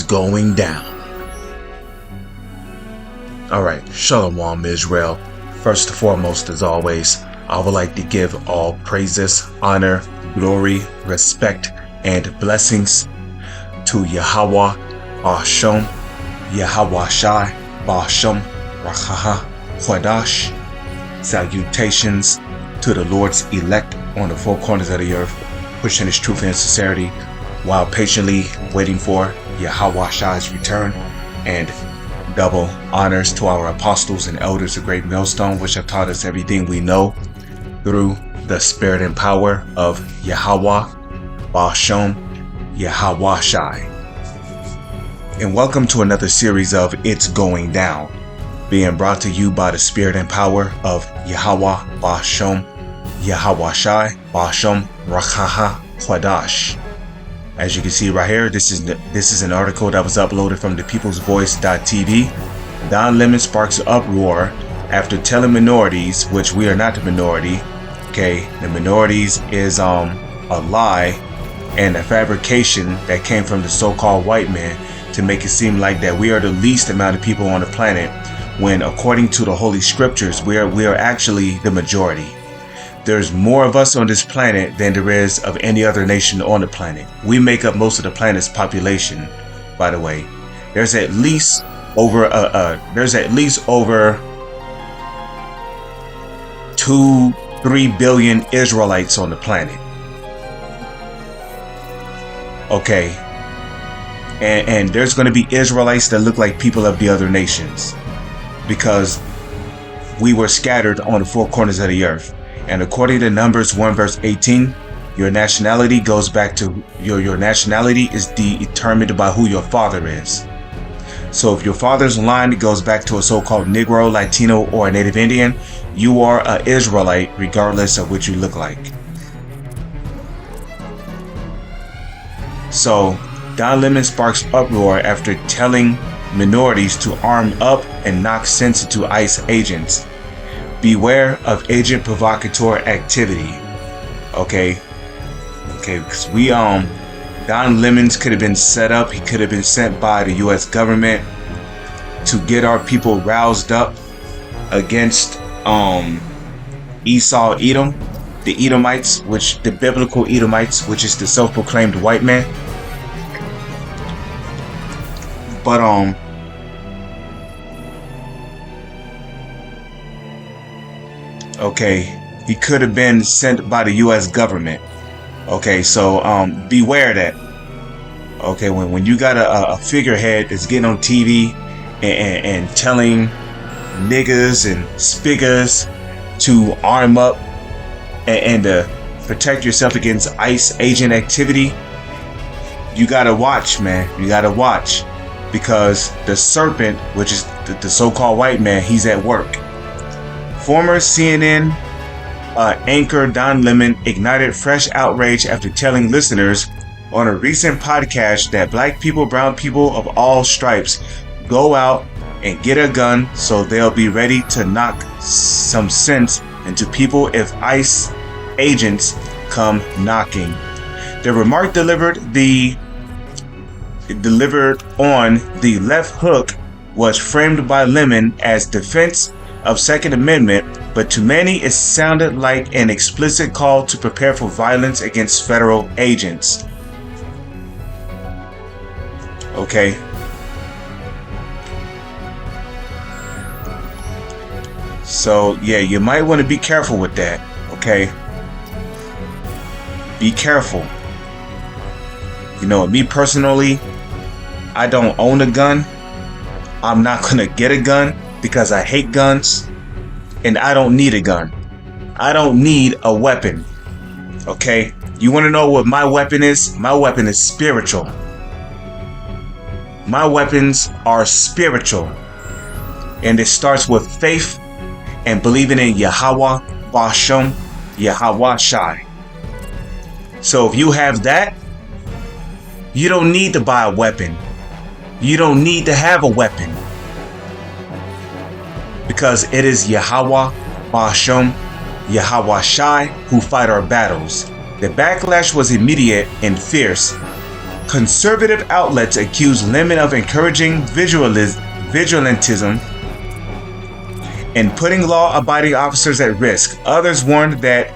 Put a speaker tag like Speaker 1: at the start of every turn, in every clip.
Speaker 1: going down. Alright, Shalom Israel. First and foremost, as always, I would like to give all praises, honor, glory, respect, and blessings to Yahweh, Ba'ashem, Yahweh Shai, Ba'ashem, Rachaha, Chodash. Salutations to the Lord's elect on the four corners of the earth, pushing His truth and sincerity while patiently waiting for Yahweh Shai's return, and double honors to our apostles and elders of Great Millstone, which have taught us everything we know through the spirit and power of Yahweh, Ba'ashem, Yahweh Shai. And welcome to another series of It's Going Down, being brought to you by the spirit and power of Yahweh, Ba'ashem, Yahweh Shai, Ba'ashem, Rachaha, Chodash. As you can see right here, this is an article that was uploaded from thepeoplesvoice.tv. Don Lemon sparks uproar after telling minorities, which we are not the minority. Okay, the minorities is a lie and a fabrication that came from the so-called white man to make it seem like that we are the least amount of people on the planet, when according to the Holy Scriptures, we are actually the majority. There's more of us on this planet than there is of any other nation on the planet. We make up most of the planet's population, by the way. There's at least over 2-3 billion Israelites on the planet. Okay. And there's going to be Israelites that look like people of the other nations, because we were scattered on the four corners of the earth. And according to Numbers 1 verse 18, your nationality goes back to your nationality is determined by who your father is. So if your father's line goes back to a so-called Negro, Latino, or a Native Indian, you are an Israelite regardless of what you look like. So Don Lemon sparks uproar after telling minorities to arm up and knock sense into ICE agents. Beware of agent provocateur activity. Okay, because Don Lemons could have been set up. He could have been sent by the U.S. government to get our people roused up against Esau Edom, the Edomites, the biblical Edomites, which is the self-proclaimed white man. But okay, he could have been sent by the U.S. government. Okay, so beware that. Okay, when you got a figurehead that's getting on TV and telling niggas and spiggers to arm up and protect yourself against ICE agent activity, you gotta watch, man. You gotta watch, because the serpent, which is the so-called white man, he's at work. Former CNN anchor Don Lemon ignited fresh outrage after telling listeners on a recent podcast that black people, brown people of all stripes go out and get a gun so they'll be ready to knock some sense into people if ICE agents come knocking. The remark delivered on the left hook was framed by Lemon as defense of Second Amendment, but to many it sounded like an explicit call to prepare for violence against federal agents. Okay. So yeah, you might want to be careful with that. Okay. Be careful. You know, me personally, I don't own a gun. I'm not gonna get a gun because I hate guns, and I don't need a gun. I don't need a weapon. Okay? You want to know what my weapon is? My weapon is spiritual. My weapons are spiritual. And it starts with faith and believing in Yahweh, Ba'ashem, Yahweh Shai. So if you have that, you don't need to buy a weapon. You don't need to have a weapon. Because it is Yahweh, Ba'ashem, Yahweh Shai who fight our battles. The backlash was immediate and fierce. Conservative outlets accuse Lemon of encouraging vigilantism and putting law-abiding officers at risk. Others warned that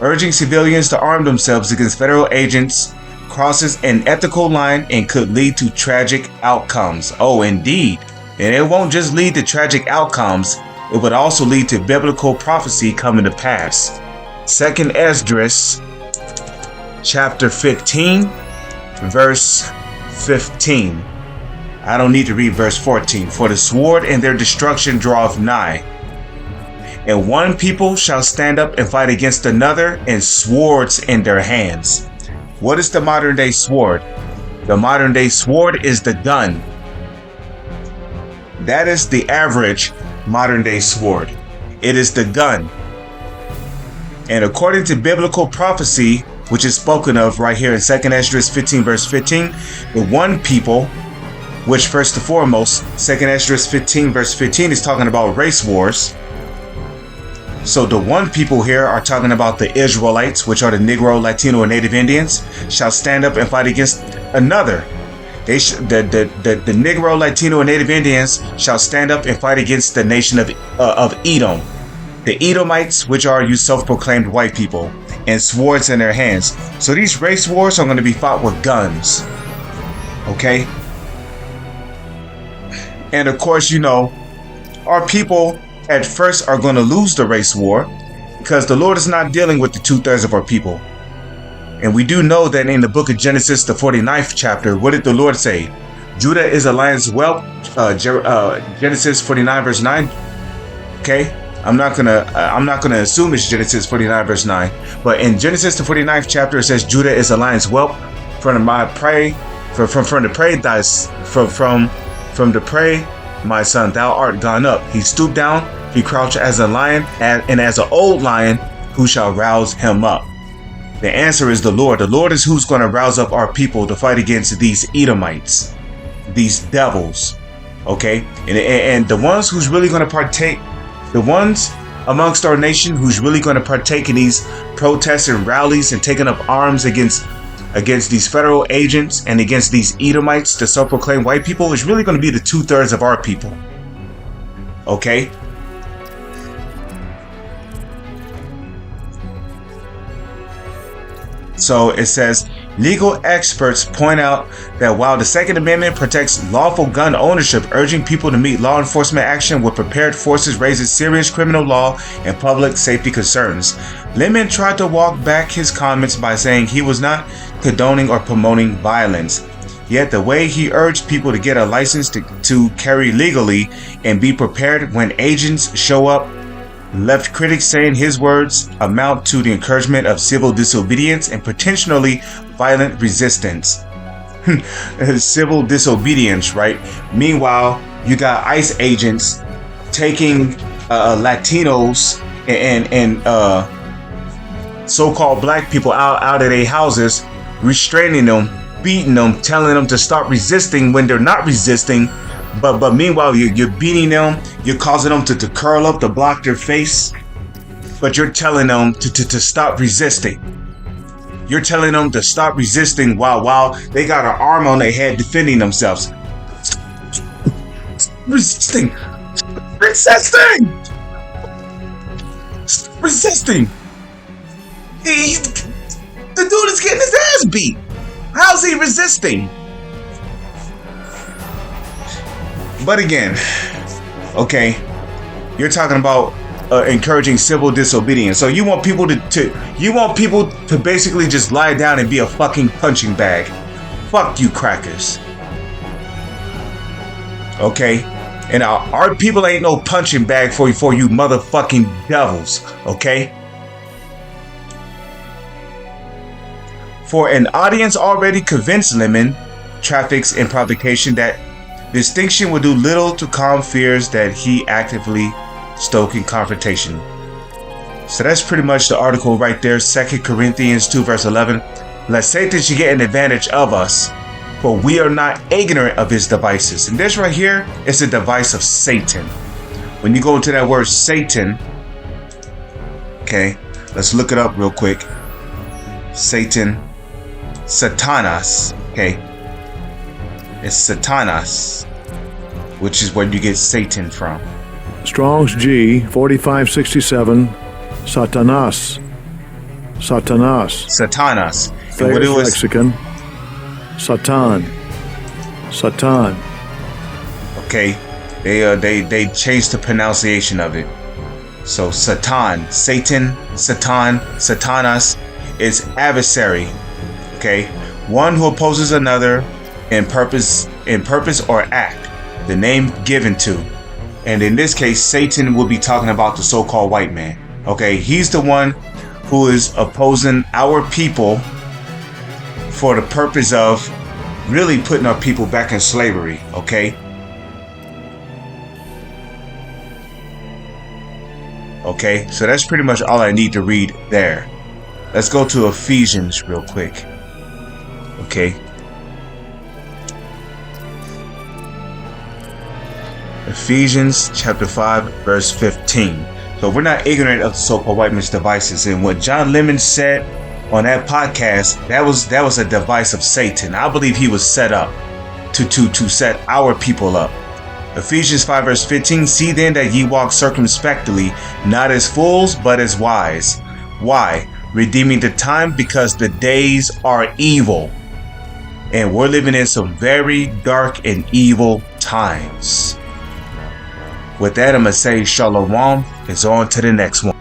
Speaker 1: urging civilians to arm themselves against federal agents crosses an ethical line and could lead to tragic outcomes. Oh, indeed. And it won't just lead to tragic outcomes, it would also lead to biblical prophecy coming to pass. 2 Esdras, chapter 15, verse 15. I don't need to read verse 14. For the sword and their destruction draweth nigh. And one people shall stand up and fight against another, and swords in their hands. What is the modern day sword? The modern day sword is the gun. That is the average modern day sword. It is the gun. And according to biblical prophecy, which is spoken of right here in 2 Esdras 15 verse 15, the one people, which first and foremost, 2 Esdras 15 verse 15 is talking about race wars. So the one people here are talking about the Israelites, which are the Negro, Latino, and Native Indians, shall stand up and fight against another. The Negro, Latino, and Native Indians shall stand up and fight against the nation of Edom. The Edomites, which are you self-proclaimed white people, and swords in their hands. So these race wars are going to be fought with guns. Okay? And of course, you know, our people at first are going to lose the race war because the Lord is not dealing with the 2/3 of our people. And we do know that in the book of Genesis, the 49th chapter, what did the Lord say? Judah is a lion's whelp. Genesis 49 verse 9. Okay, I'm not gonna assume it's Genesis 49 verse 9, but in Genesis the 49th chapter it says Judah is a lion's whelp. From the prey, my son, thou art gone up. He stooped down, he crouched as a lion, and as an old lion, who shall rouse him up? The answer is the Lord. The Lord is who's going to rouse up our people to fight against these Edomites, these devils. Okay? And the ones who's really going to partake, the ones amongst our nation who's really going to partake in these protests and rallies and taking up arms against these federal agents and against these Edomites, the self-proclaimed white people, is really going to be the 2/3 of our people. Okay? So it says, legal experts point out that while the Second Amendment protects lawful gun ownership, urging people to meet law enforcement action with prepared forces raises serious criminal law and public safety concerns. Lemon tried to walk back his comments by saying he was not condoning or promoting violence. Yet the way he urged people to get a license to carry legally and be prepared when agents show up left critics saying his words amount to the encouragement of civil disobedience and potentially violent resistance. Civil disobedience, right? Meanwhile, you got ICE agents taking Latinos and so-called black people out of their houses, restraining them, beating them, telling them to stop resisting when they're not resisting. But meanwhile, you're beating them, you're causing them to curl up, to block their face. But you're telling them to stop resisting. You're telling them to stop resisting while they got an arm on their head defending themselves. Resisting! Resisting! Resisting! The dude is getting his ass beat. How's he resisting? But again, okay, you're talking about encouraging civil disobedience. So you want people to basically just lie down and be a fucking punching bag. Fuck you, crackers. Okay, and our people ain't no punching bag for you motherfucking devils. Okay. For an audience already convinced Lemon, traffics and provocation that distinction would do little to calm fears that he actively stoking confrontation. So that's pretty much the article right there. 2 Corinthians 2 verse 11. Lest Satan should get an advantage of us, for we are not ignorant of his devices. And this right here is a device of Satan. When you go into that word Satan, okay, let's look it up real quick. Satan, Satanas, Okay, it's Satanas, which is where you get Satan from.
Speaker 2: Strong's G 4567. Satanas. Satanas.
Speaker 1: Satanas. And what
Speaker 2: Thayer's
Speaker 1: it was,
Speaker 2: lexicon. Satan. Satan.
Speaker 1: okay, they changed the pronunciation of it. So Satan, Satan, Satan, Satanas is adversary. Okay, one who opposes another in purpose or act. The name given to, and in this case, Satan will be talking about the so-called white man. Okay, he's the one who is opposing our people for the purpose of really putting our people back in slavery. Okay. Okay, so that's pretty much all I need to read there. Let's go to Ephesians real quick. Okay. Ephesians chapter 5 verse 15. So we're not ignorant of the so-called white man's devices, and what John Lemon said on that podcast, that was a device of Satan. I believe he was set up to set our people up. Ephesians 5 verse 15. See then that ye walk circumspectly, not as fools, but as wise. Why? Redeeming the time, because the days are evil. And we're living in some very dark and evil times. With that, I'm going to say shalom. It's on to the next one.